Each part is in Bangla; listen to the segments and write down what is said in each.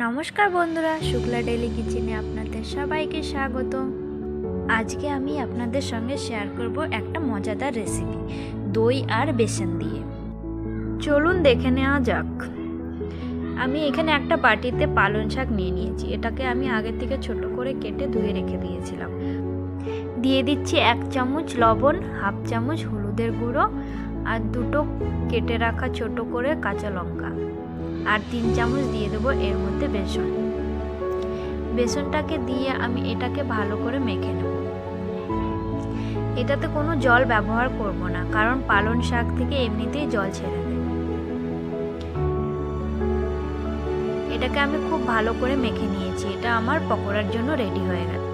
নমস্কার বন্ধুরা, শুক্লা ডেইলি কিচেনে আপনাদের সবাইকে স্বাগত। আজকে আমি আপনাদের সঙ্গে শেয়ার করব একটা মজাদার রেসিপি, দই আর বেসন দিয়ে। চলুন দেখে নেওয়া যাক। আমি এখানে একটা বাটিতে পালং শাক নিয়ে নিয়েছি। এটাকে আমি আগে থেকে ছোট করে কেটে ধুয়ে রেখে দিয়েছিলাম। দিয়ে দিচ্ছি 1 চামচ লবণ, হাফ চামচ হলুদের গুঁড়ো আর দুটো কেটে রাখা ছোট করে কাঁচা লঙ্কা, আর 3 চামচ দিয়ে দেবো এর মধ্যে বেসন। বেসনটাকে দিয়ে আমি এটাকে ভালো করে মেখে নেব। এটাতে কোনো জল ব্যবহার করব না, কারণ পালং শাক থেকে এমনিতেই জল ছেড়ে দেবে। এটাকে আমি খুব ভালো করে মেখে নিয়েছি। এটা আমার পকোড়ার জন্য রেডি হয়ে গেছে।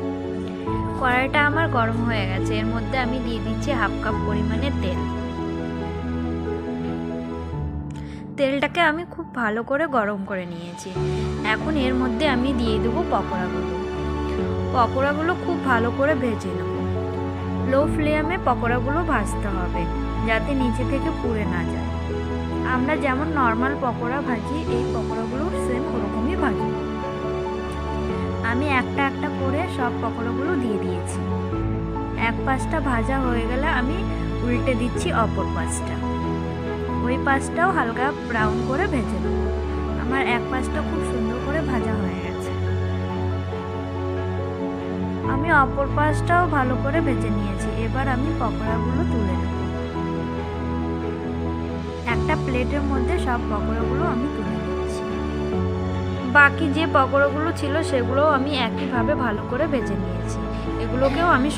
কড়াইটা আমার গরম হয়ে গেছে। এর মধ্যে আমি দিয়ে দিচ্ছি হাফ কাপ পরিমাণে তেল। তেলটাকে আমি খুব ভালো করে গরম করে নিয়েছি। এখন এর মধ্যে আমি দিয়ে দেবো পকোড়াগুলো খুব ভালো করে ভেজে নেব। লো ফ্লেমে পকোড়াগুলো ভাজতে হবে, যাতে নিচে থেকে পুড়ে না যায়। আমরা যেমন নর্মাল পকোড়া ভাজি, এই পকোড়াগুলো সেম ওরকমই ভাজব। আমি একটা একটা করে সব পকোড়াগুলো দিয়ে দিয়েছি। এক পাশটা ভাজা হয়ে গেলে আমি উল্টে দিচ্ছি অপর পাশটা। ওই পাশটাও হালকা ব্রাউন করে ভেজে নেব। আমার এক পাশটা খুব সুন্দর করে ভাজা হয়ে গেছে। আমি অপর পাশটাও ভালো করে ভেজে নিয়েছি। এবার আমি পকোড়াগুলো তুলে নেব। একটা প্লেটের মধ্যে সব পকোড়াগুলো আমি তুলে নিচ্ছি। বাকি যে পকোড়াগুলো ছিল সেগুলোও আমি একইভাবে ভালো করে ভেজে নিয়েছি। এগুলোকেও আমি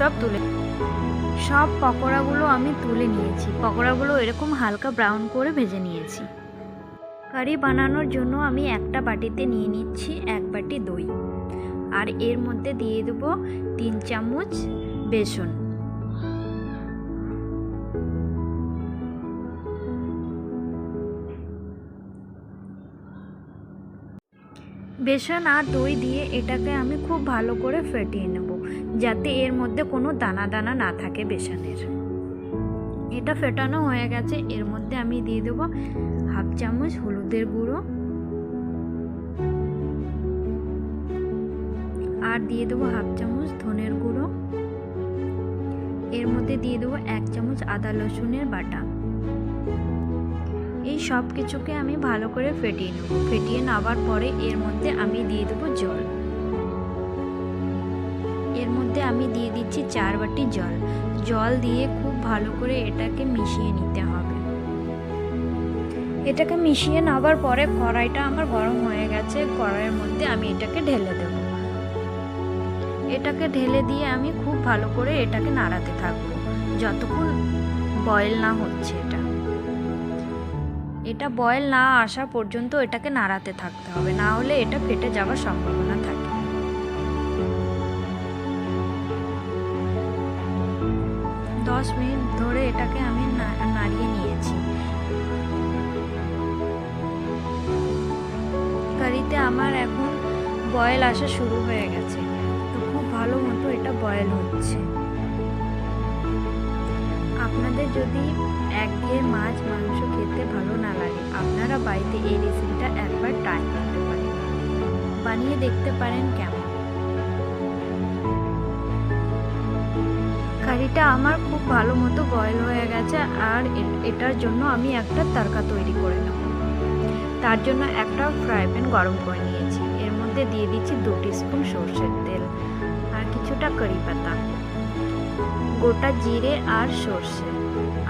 সব পকোড়াগুলো আমি তুলে নিয়েছি। পকোড়াগুলো এরকম হালকা ব্রাউন করে ভেজে নিয়েছি। কারি বানানোর জন্য আমি একটা বাটিতে নিয়ে নিচ্ছি 1 বাটি দই, আর এর মধ্যে দিয়ে দেবো 3 চামচ বেসন। বেসন আর দই দিয়ে এটাকে আমি খুব ভালো করে ফেটিয়ে নেব, যাতে এর মধ্যে কোনো দানা দানা না থাকে বেসনের। এটা ফেটানো হয়ে গেছে। এর মধ্যে আমি দিয়ে দেবো হাফ চামচ হলুদের গুঁড়ো, আর দিয়ে দেবো হাফ চামচ ধনের গুঁড়ো। এর মধ্যে দিয়ে দেবো 1 চামচ আদা রসুনের বাটা। এই সব কিছুকে আমি ভালো করে ফেটিয়ে নেব। ফেটিয়ে নেওয়ার পরে এর মধ্যে আমি দিয়ে দেবো জল। এর মধ্যে আমি দিয়ে দিচ্ছি 4 বাটি জল। জল দিয়ে খুব ভালো করে এটাকে মিশিয়ে নিতে হবে। এটাকে মিশিয়ে নেওয়ার পরে কড়াইটা আমার গরম হয়ে গেছে। কড়াইয়ের মধ্যে আমি এটাকে ঢেলে দেব। এটাকে ঢেলে দিয়ে আমি খুব ভালো করে এটাকে নাড়াতে থাকবো যতক্ষণ বয়েল না হচ্ছে। এটা বয়েল না আসা পর্যন্ত এটাকে নাড়াতে থাকতে হবে, না হলে এটা ফেটে যাওয়ার সম্ভাবনা থাকে। দশ মিনিট ধরে এটাকে আমি নাড়িয়ে নিয়েছি। কারিতে আমার এখন বয়েল আসা শুরু হয়ে গেছে। তো খুব ভালো মতো এটা বয়েল হচ্ছে। আপনাদের যদি একঘেয়ে মাছ মাংস খেতে ভালো না লাগে, আপনারা বাড়িতে এই রেসিপিটা একবার ট্রাই করতে পারেন। বানিয়ে দেখতে পারেন কেমন। কারিটা আমার খুব ভালো মতো বয়েল হয়ে গেছে। আর এটার জন্য আমি একটা তড়কা তৈরি করে নেব। তার জন্য একটা ফ্রাই প্যান গরম করে নিয়েছি। এর মধ্যে দিয়ে দিচ্ছি 2 টিস্পুন সরষের তেল, আর কিছুটা কারি পাতা, গোটা জিরে আর সর্ষে,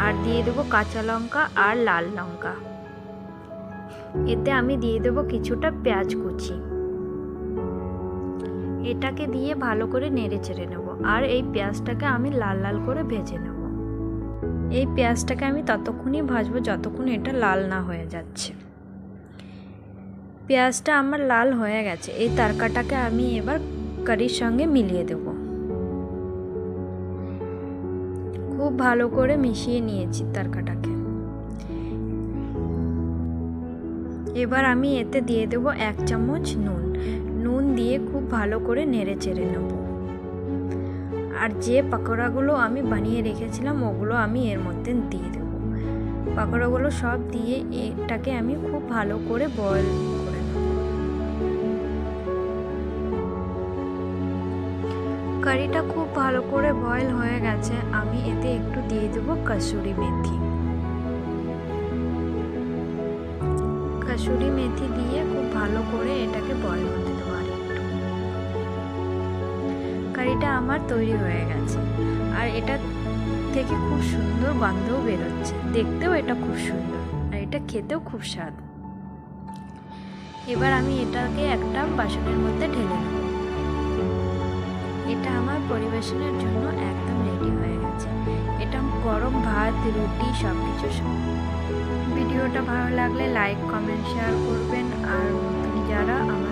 আর দিয়ে দেবো কাঁচা লঙ্কা আর লাল লঙ্কা। এতে আমি দিয়ে দেবো কিছুটা পেঁয়াজ কুচি। এটাকে দিয়ে ভালো করে নেড়ে চেড়ে নেব। আর এই পেঁয়াজটাকে আমি লাল লাল করে ভেজে নেব। এই পেঁয়াজটাকে আমি ততক্ষণই ভাজবো যতক্ষণ এটা লাল না হয়ে যাচ্ছে। পেঁয়াজটা আমার লাল হয়ে গেছে। এই তড়কাটাকে আমি এবার কারির সঙ্গে মিলিয়ে দেব। খুব ভালো করে মিশিয়ে নিয়েছি তড়কাটাকে। এবার আমি এতে দিয়ে দেবো 1 চামচ নুন দিয়ে খুব ভালো করে নেড়ে চেড়ে নেব। আর যে পকোড়াগুলো আমি বানিয়ে রেখেছিলাম ওগুলো আমি এর মধ্যে দিয়ে দেবো। পকোড়াগুলো সব দিয়ে এটাকে আমি খুব ভালো করে বয়েল করে নেব। কারিটা খুব ভালো করে বয়েল হয়ে গেছে। আমি এতে একটু দিয়ে দেবো কসুরি মেথি। কসুরি মেথি দিয়ে খুব ভালো করে এটাকে বয়েল হতে দেবো আর একটু। কারিটা আমার তৈরি হয়ে গেছে আর এটা থেকে খুব সুন্দর গন্ধও বেরোচ্ছে, দেখতেও এটা খুব সুন্দর আর এটা খেতেও খুব স্বাদ। এবার আমি এটাকে একটা বাসনের মধ্যে ঢেলে নেব। এটা আমার পরিবেশনের জন্য একদম রেডি হয়ে গেছে। এটা গরম ভাত, রুটি সব কিছু। ভিডিওটা ভালো লাগলে লাইক, কমেন্ট, শেয়ার করবেন। আর নতুন যারা আমার